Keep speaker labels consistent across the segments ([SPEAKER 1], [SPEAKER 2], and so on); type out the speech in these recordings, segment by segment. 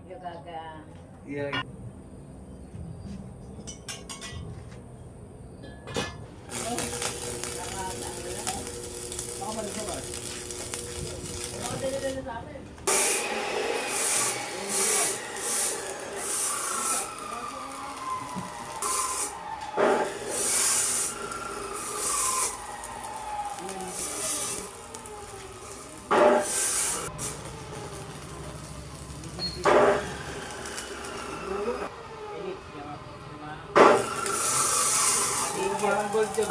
[SPEAKER 1] medyo gaga.
[SPEAKER 2] Yeah. Parang gold yun.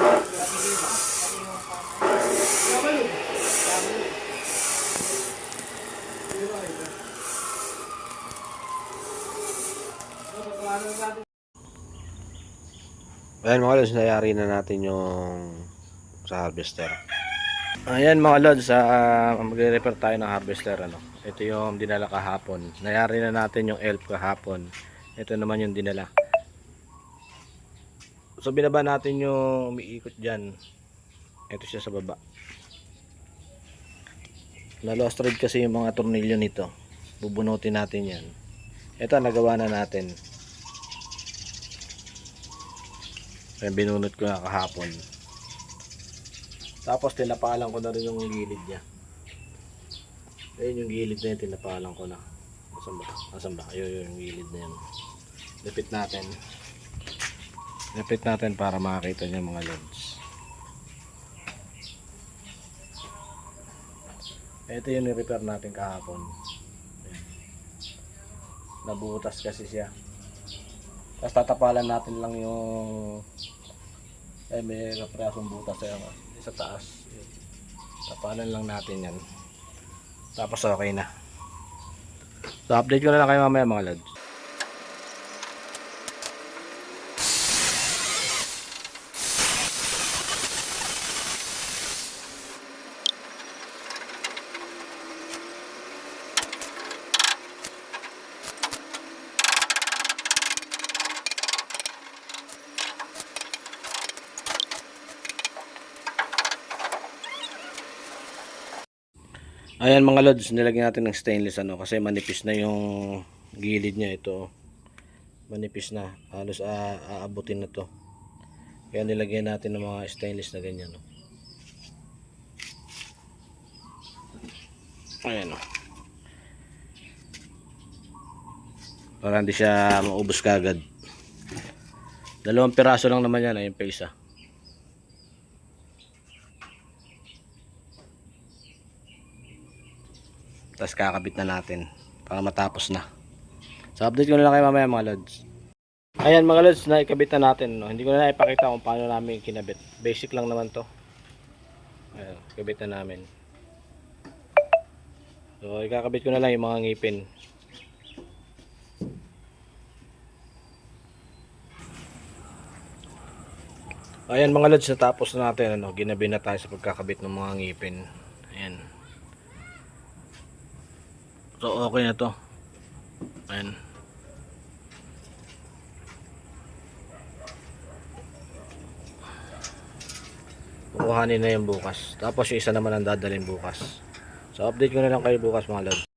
[SPEAKER 3] Ayan mga lods, nayari na natin yung sa harvester. Ayan mga lods, magre-repair tayo ng harvester. Ito yung dinala kahapon. Nayari na natin yung elf kahapon. Ito naman yung dinala. So binaba natin yung umiikot dyan. Ito siya sa baba. Na-lost thread kasi yung mga tornilyo nito. Bubunutin natin yan. Ito nagawa na natin. Kaya binunot ko na kahapon. Tapos tinapalan ko na rin yung gilid niya. Ayun yung gilid na yun, tinapalan ko na. Asan ba? Ayun yung gilid na yun. Lapit natin. Lapit natin para makakita niya mga lods. Ito yung ni-repair natin kahapon. Ayan. Nabutas kasi siya. Tapos tatapalan natin lang yung may kaprasong butas sa taas. Tapalan lang natin yan. Tapos okay na. So update ko na lang kayo mamaya mga lods. Ayan mga lods, nilagyan natin ng stainless kasi manipis na yung gilid niya ito. Manipis na, halos aabutin na to. Kaya nilagyan natin ng mga stainless na ganyan. Ayan para hindi siya maubos kagad. 2 piraso lang naman yan, ayun pa isa. Tapos kakabit na natin para matapos na. So update ko na lang kayo mamaya mga lods. Ayan mga lods, naikabit na natin. Hindi ko na ipakita kung paano namin kinabit. Basic lang naman to. Ayan, kabit na namin. So ikakabit ko na lang yung mga ngipin. Ayan mga lods, natapos na natin. Ginabi na tayo sa pagkakabit ng mga ngipin. Ayan. So okay na to. Ayan. Kukuhanin na yung bukas. Tapos yung isa naman ang dadalhin bukas. So update ko na lang kayo bukas mga lods.